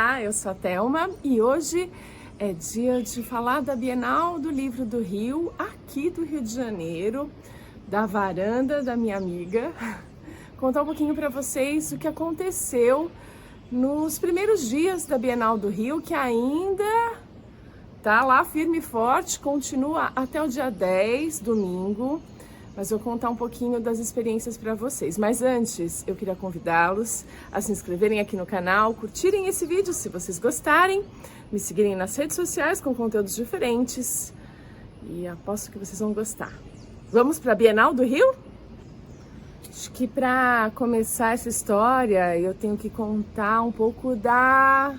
Olá, eu sou a Thelma e hoje é dia de falar da Bienal do Livro do Rio, aqui do Rio de Janeiro, da varanda da minha amiga. Contar um pouquinho para vocês o que aconteceu nos primeiros dias da Bienal do Rio, que ainda tá lá firme e forte, continua até o dia 10, domingo. Mas eu vou contar um pouquinho das experiências para vocês. Mas antes, eu queria convidá-los a se inscreverem aqui no canal, curtirem esse vídeo se vocês gostarem, me seguirem nas redes sociais com conteúdos diferentes e aposto que vocês vão gostar. Vamos para a Bienal do Rio? Acho que para começar essa história, eu tenho que contar um pouco da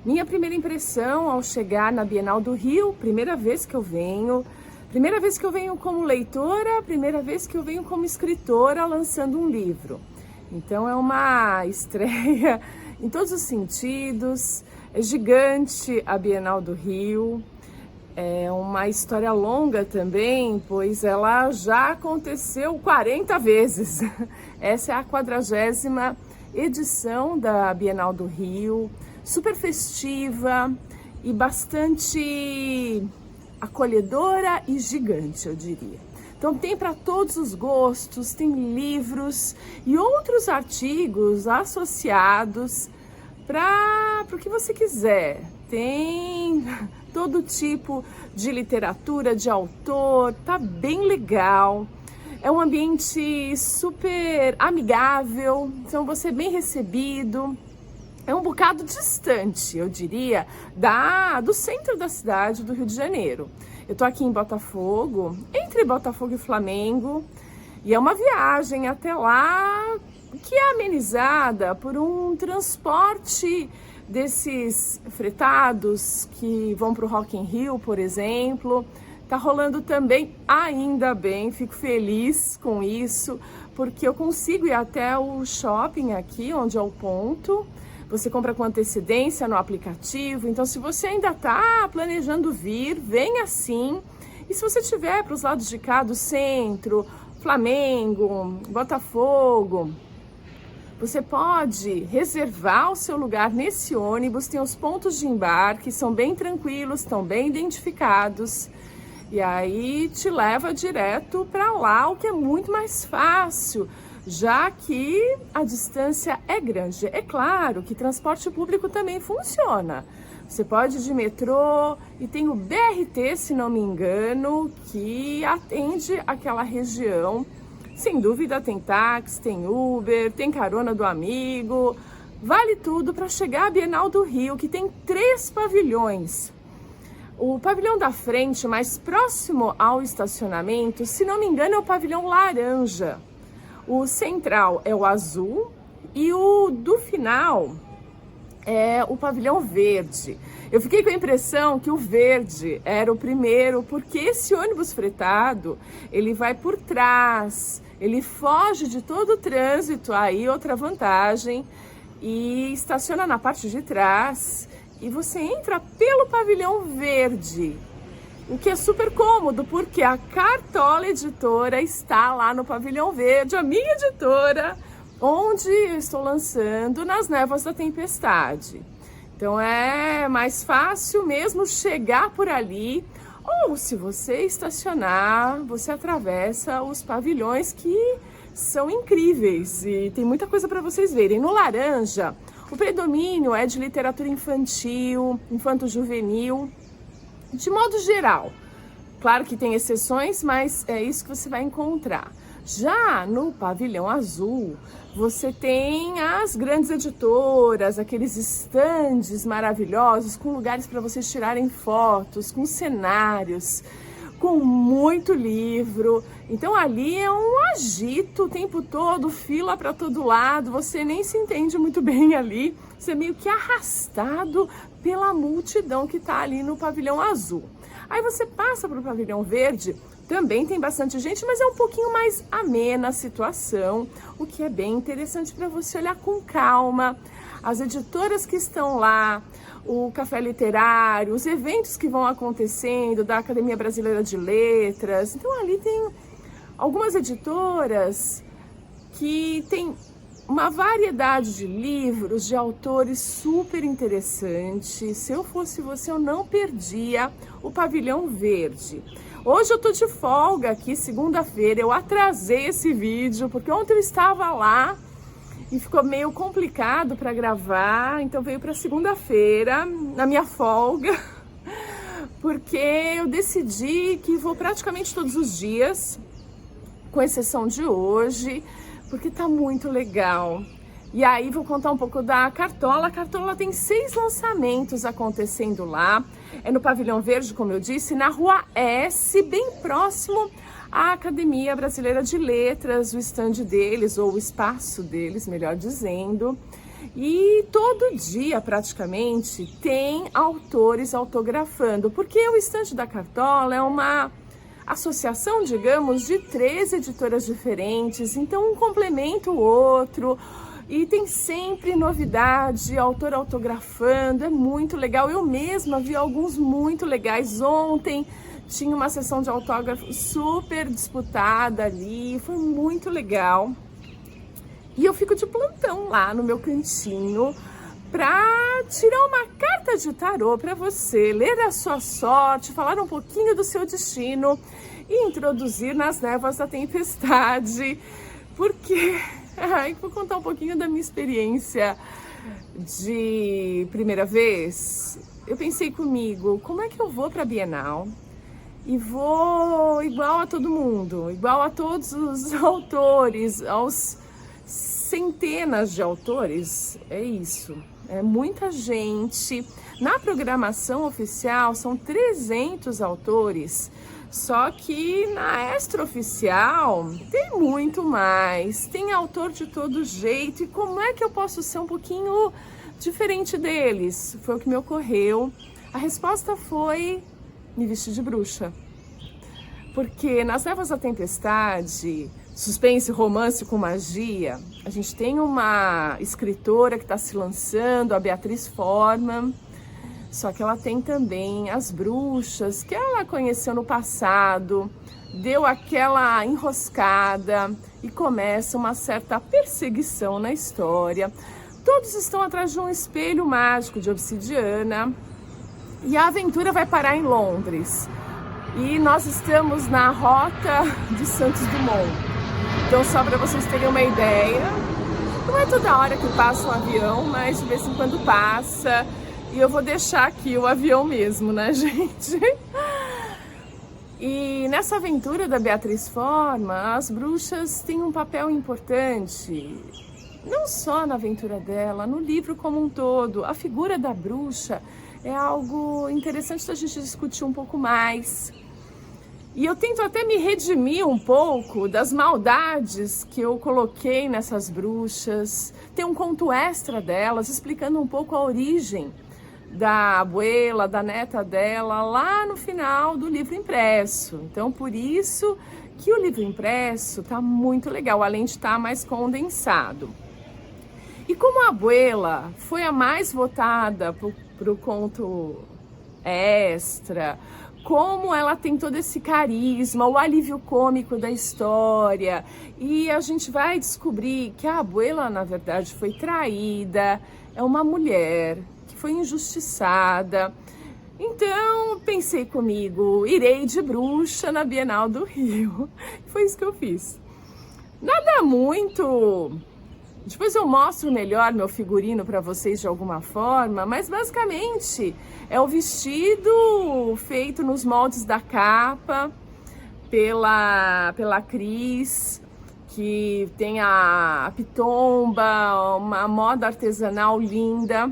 minha primeira impressão ao chegar na Bienal do Rio, primeira vez que eu venho. Primeira vez que eu venho como leitora, primeira vez que eu venho como escritora lançando um livro. Então é uma estreia em todos os sentidos, é gigante a Bienal do Rio, é uma história longa também, pois ela já aconteceu 40 vezes. Essa é a 40ª edição da Bienal do Rio, super festiva e bastante acolhedora e gigante, eu diria. Então tem para todos os gostos, tem livros e outros artigos associados para o que você quiser. Tem todo tipo de literatura, de autor, tá bem legal. É um ambiente super amigável, então você é bem recebido. É um bocado distante, eu diria, do centro da cidade do Rio de Janeiro. Eu tô aqui em Botafogo, entre Botafogo e Flamengo, e é uma viagem até lá que é amenizada por um transporte desses fretados que vão para o Rock in Rio, por exemplo. Tá rolando também, ainda bem, fico feliz com isso, porque eu consigo ir até o shopping aqui, onde é o ponto. Você compra com antecedência no aplicativo, então se você ainda está planejando vir, vem assim. E se você estiver para os lados de cá, do centro, Flamengo, Botafogo, você pode reservar o seu lugar nesse ônibus, tem os pontos de embarque, são bem tranquilos, estão bem identificados. E aí te leva direto para lá, o que é muito mais fácil, já que a distância é grande. É claro que transporte público também funciona. Você pode ir de metrô e tem o BRT, se não me engano, que atende aquela região. Sem dúvida tem táxi, tem Uber, tem carona do amigo. Vale tudo para chegar à Bienal do Rio, que tem 3 pavilhões. O pavilhão da frente, mais próximo ao estacionamento, se não me engano, é o pavilhão laranja. O central é o azul e o do final é o pavilhão verde. Eu fiquei com a impressão que o verde era o primeiro, porque esse ônibus fretado, ele vai por trás, ele foge de todo o trânsito, aí outra vantagem, e estaciona na parte de trás e você entra pelo pavilhão verde. O que é super cômodo, porque a Cartola Editora está lá no Pavilhão Verde, a minha editora, onde eu estou lançando Nas Névoas da Tempestade. Então é mais fácil mesmo chegar por ali, ou se você estacionar, você atravessa os pavilhões que são incríveis e tem muita coisa para vocês verem. No laranja, o predomínio é de literatura infantil, infanto-juvenil, de modo geral. Claro que tem exceções, mas é isso que você vai encontrar. Já no pavilhão azul, você tem as grandes editoras, aqueles estandes maravilhosos, com lugares para vocês tirarem fotos, com cenários, com muito livro. Então ali é um agito o tempo todo, fila para todo lado, você nem se entende muito bem ali, você é meio que arrastado pela multidão que está ali no pavilhão azul. Aí você passa para o pavilhão verde, também tem bastante gente, mas é um pouquinho mais amena a situação, o que é bem interessante para você olhar com calma. As editoras que estão lá, o café literário, os eventos que vão acontecendo da Academia Brasileira de Letras. Então ali tem algumas editoras que têm uma variedade de livros de autores super interessantes. Se eu fosse você, eu não perdia o Pavilhão Verde. Hoje eu tô de folga aqui, segunda-feira. Eu atrasei esse vídeo porque ontem eu estava lá e ficou meio complicado para gravar, então veio para segunda-feira, na minha folga, porque eu decidi que vou praticamente todos os dias, com exceção de hoje, porque tá muito legal. E aí vou contar um pouco da Cartola. A Cartola tem 6 lançamentos acontecendo lá. É no Pavilhão Verde, como eu disse, na Rua S, bem próximo à Academia Brasileira de Letras, o stand deles, ou o espaço deles, melhor dizendo. E todo dia, praticamente, tem autores autografando, porque o stand da Cartola é uma associação, digamos, de 3 editoras diferentes, então um complementa o outro e tem sempre novidade, autor autografando, é muito legal. Eu mesma vi alguns muito legais. Ontem tinha uma sessão de autógrafo super disputada ali, foi muito legal. E eu fico de plantão lá no meu cantinho para tirar uma carta de tarô para você, ler a sua sorte, falar um pouquinho do seu destino e introduzir nas névoas da tempestade, porque vou contar um pouquinho da minha experiência de primeira vez. Eu pensei comigo, como é que eu vou para a Bienal e vou igual a todo mundo, igual a todos os autores, aos centenas de autores, é isso. É muita gente. Na programação oficial são 300 autores, só que na extraoficial tem muito mais. Tem autor de todo jeito. E como é que eu posso ser um pouquinho diferente deles? Foi o que me ocorreu. A resposta foi me vestir de bruxa. Porque nas Névoas da Tempestade, suspense, romance com magia, a gente tem uma escritora que está se lançando, a Beatriz Forman, só que ela tem também as bruxas que ela conheceu no passado, deu aquela enroscada e começa uma certa perseguição na história. Todos estão atrás de um espelho mágico de obsidiana e a aventura vai parar em Londres. E nós estamos na rota de Santos Dumont. Então, só para vocês terem uma ideia, não é toda hora que passa um avião, mas de vez em quando passa. E eu vou deixar aqui o avião mesmo, né, gente? E nessa aventura da Beatriz Forman, as bruxas têm um papel importante, não só na aventura dela, no livro como um todo. A figura da bruxa é algo interessante da gente discutir um pouco mais. E eu tento até me redimir um pouco das maldades que eu coloquei nessas bruxas. Tem um conto extra delas, explicando um pouco a origem da abuela, da neta dela, lá no final do livro impresso. Então, por isso que o livro impresso tá muito legal, além de estar mais condensado. E como a abuela foi a mais votada pro conto extra, como ela tem todo esse carisma, o alívio cômico da história, e a gente vai descobrir que a abuela, na verdade, foi traída, é uma mulher que foi injustiçada. Então, pensei comigo, irei de bruxa na Bienal do Rio. Foi isso que eu fiz. Nada muito... Depois eu mostro melhor meu figurino para vocês de alguma forma, mas basicamente é o vestido feito nos moldes da capa pela Cris, que tem a pitomba, uma moda artesanal linda.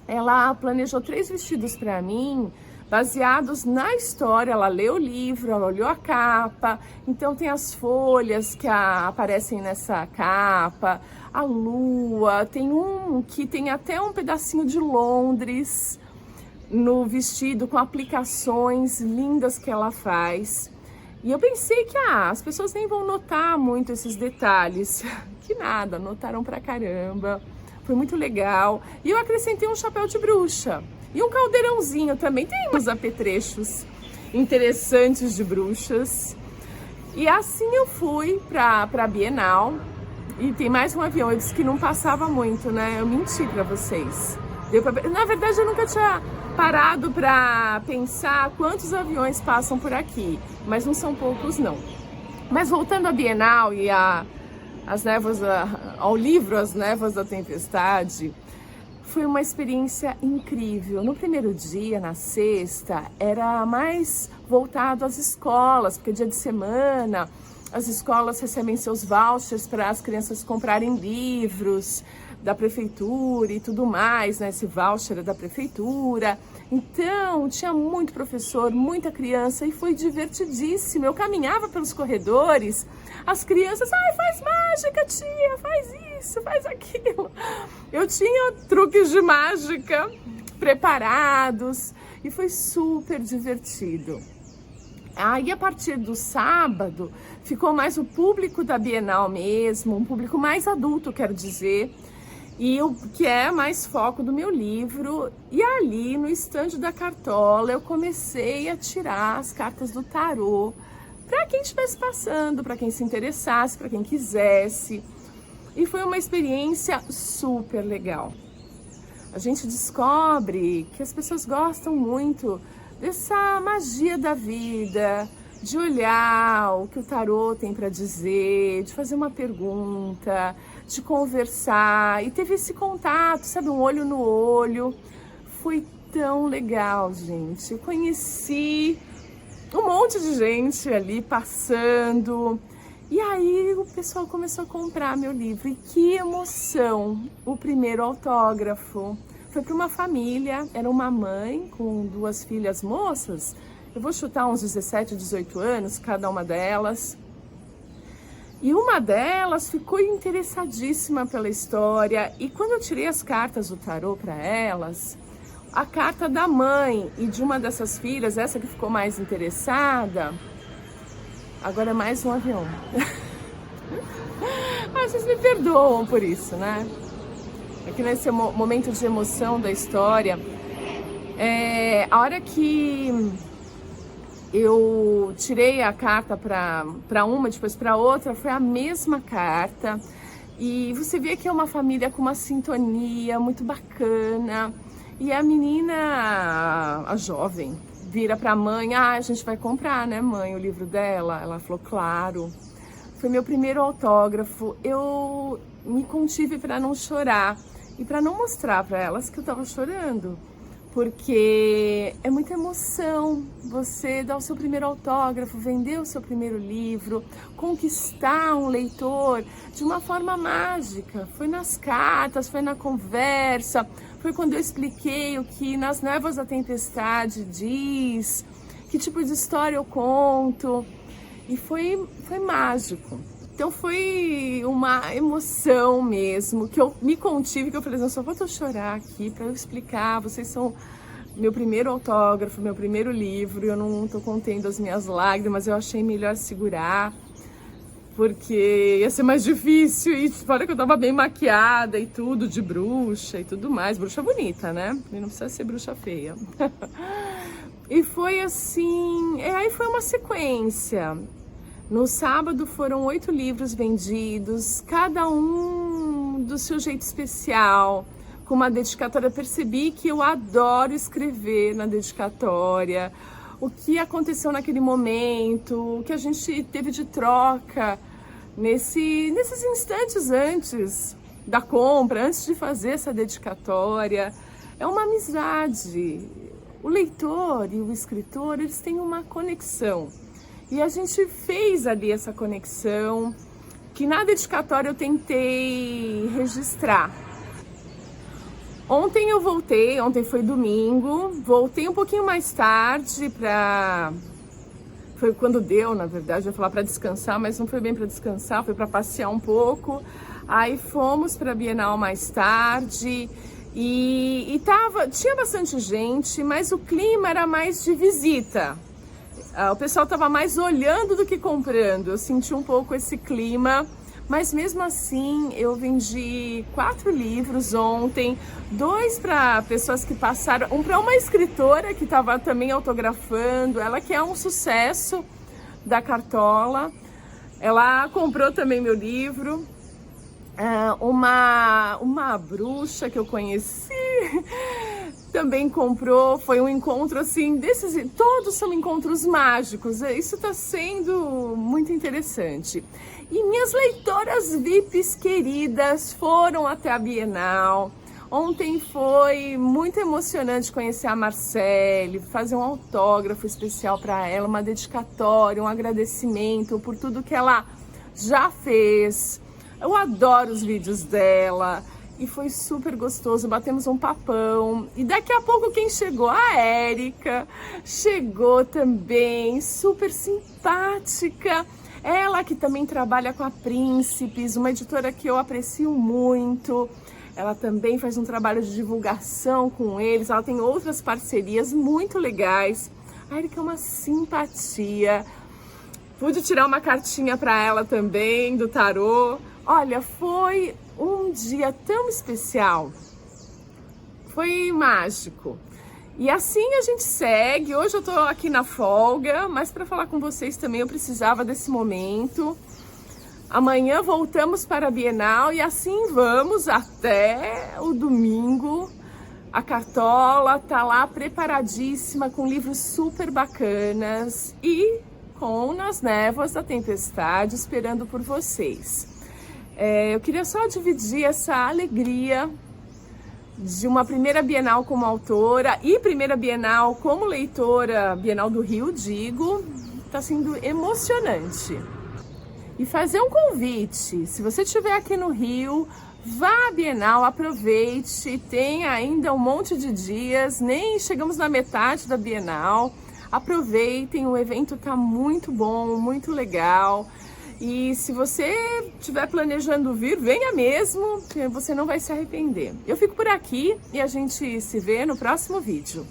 Ela planejou 3 vestidos para mim, baseados na história. Ela leu o livro, ela olhou a capa, então tem as folhas que aparecem nessa capa, a lua, tem um que tem até um pedacinho de Londres no vestido, com aplicações lindas que ela faz. E eu pensei que as pessoas nem vão notar muito esses detalhes, que nada, notaram pra caramba, foi muito legal. E eu acrescentei um chapéu de bruxa e um caldeirãozinho também, tem uns apetrechos interessantes de bruxas. E assim eu fui pra Bienal. E tem mais um avião. Eu disse que não passava muito, né? Eu menti pra vocês. Na verdade, eu nunca tinha parado pra pensar quantos aviões passam por aqui. Mas não são poucos, não. Mas voltando à Bienal e ao livro As Névoas da Tempestade, foi uma experiência incrível. No primeiro dia, na sexta, era mais voltado às escolas, porque é dia de semana, as escolas recebem seus vouchers para as crianças comprarem livros da prefeitura e tudo mais, né? Esse voucher é da prefeitura. Então, tinha muito professor, muita criança e foi divertidíssimo. Eu caminhava pelos corredores, as crianças, ai, faz mágica, tia, faz isso, faz aquilo. Eu tinha truques de mágica preparados e foi super divertido. Aí, a partir do sábado, ficou mais o público da Bienal mesmo, um público mais adulto, quero dizer, e o que é mais foco do meu livro. E ali, no estande da Cartola, eu comecei a tirar as cartas do tarô para quem estivesse passando, para quem se interessasse, para quem quisesse. E foi uma experiência super legal. A gente descobre que as pessoas gostam muito dessa magia da vida, de olhar o que o tarô tem para dizer, de fazer uma pergunta, de conversar. E teve esse contato, sabe, um olho no olho. Foi tão legal, gente. Eu conheci um monte de gente ali passando. E aí o pessoal começou a comprar meu livro. E que emoção! O primeiro autógrafo foi para uma família, era uma mãe com 2 filhas moças. Eu vou chutar uns 17, 18 anos, cada uma delas. E uma delas ficou interessadíssima pela história. E quando eu tirei as cartas do tarô para elas, a carta da mãe e de uma dessas filhas, essa que ficou mais interessada, agora é mais um avião. Vocês me perdoam por isso, né? É que nesse momento de emoção da história, a hora que eu tirei a carta para uma, depois para outra, foi a mesma carta. E você vê que é uma família com uma sintonia muito bacana. E a menina, a jovem, vira para a mãe: a gente vai comprar, né, mãe, o livro dela? Ela falou: claro. Foi meu primeiro autógrafo. Eu me contive para não chorar e para não mostrar para elas que eu estava chorando. Porque é muita emoção você dar o seu primeiro autógrafo, vender o seu primeiro livro, conquistar um leitor de uma forma mágica. Foi nas cartas, foi na conversa, foi quando eu expliquei o que Nas Névoas da Tempestade diz, que tipo de história eu conto. E foi mágico. Então foi uma emoção mesmo, que eu me contive, que eu falei: não, só vou chorar aqui para eu explicar, vocês são meu primeiro autógrafo, meu primeiro livro, eu não estou contendo as minhas lágrimas, eu achei melhor segurar, porque ia ser mais difícil, e fora que eu tava bem maquiada e tudo, de bruxa e tudo mais, bruxa bonita, né? E não precisa ser bruxa feia. E foi assim, aí foi uma sequência. No sábado foram 8 livros vendidos, cada um do seu jeito especial, com uma dedicatória. Eu percebi que eu adoro escrever na dedicatória, o que aconteceu naquele momento, o que a gente teve de troca nesses instantes antes da compra, antes de fazer essa dedicatória. É uma amizade. O leitor e o escritor, eles têm uma conexão. E a gente fez ali essa conexão, que na dedicatória eu tentei registrar. Ontem eu voltei, ontem foi domingo, voltei um pouquinho mais tarde foi quando deu, na verdade, eu ia falar para descansar, mas não foi bem para descansar, foi para passear um pouco. Aí fomos para a Bienal mais tarde e tinha bastante gente, mas o clima era mais de visita. O pessoal estava mais olhando do que comprando. Eu senti um pouco esse clima, mas mesmo assim eu vendi 4 livros ontem, 2 para pessoas que passaram, um para uma escritora que estava também autografando, ela que é um sucesso da Cartola. Ela comprou também meu livro Uma bruxa que eu conheci também comprou. Foi um encontro assim, todos são encontros mágicos, isso está sendo muito interessante. E minhas leitoras VIPs queridas foram até a Bienal. Ontem foi muito emocionante conhecer a Marcele, fazer um autógrafo especial para ela, uma dedicatória, um agradecimento por tudo que ela já fez. Eu adoro os vídeos dela e foi super gostoso, batemos um papão. E daqui a pouco quem chegou? A Érica chegou também, super simpática. Ela que também trabalha com a Príncipes, uma editora que eu aprecio muito. Ela também faz um trabalho de divulgação com eles, ela tem outras parcerias muito legais. A Érica é uma simpatia. Pude tirar uma cartinha para ela também, do tarô. Olha, foi um dia tão especial, foi mágico. E assim a gente segue. Hoje eu tô aqui na folga, mas para falar com vocês também eu precisava desse momento. Amanhã voltamos para a Bienal e assim vamos até o domingo. A Cartola tá lá preparadíssima com livros super bacanas e com Nas Névoas da Tempestade esperando por vocês. Eu queria só dividir essa alegria de uma primeira Bienal como autora e primeira Bienal como leitora, Bienal do Rio, digo, tá sendo emocionante. E fazer um convite, se você estiver aqui no Rio, vá à Bienal, aproveite, tem ainda um monte de dias, nem chegamos na metade da Bienal, aproveitem, o evento tá muito bom, muito legal. E se você estiver planejando vir, venha mesmo, que você não vai se arrepender. Eu fico por aqui e a gente se vê no próximo vídeo.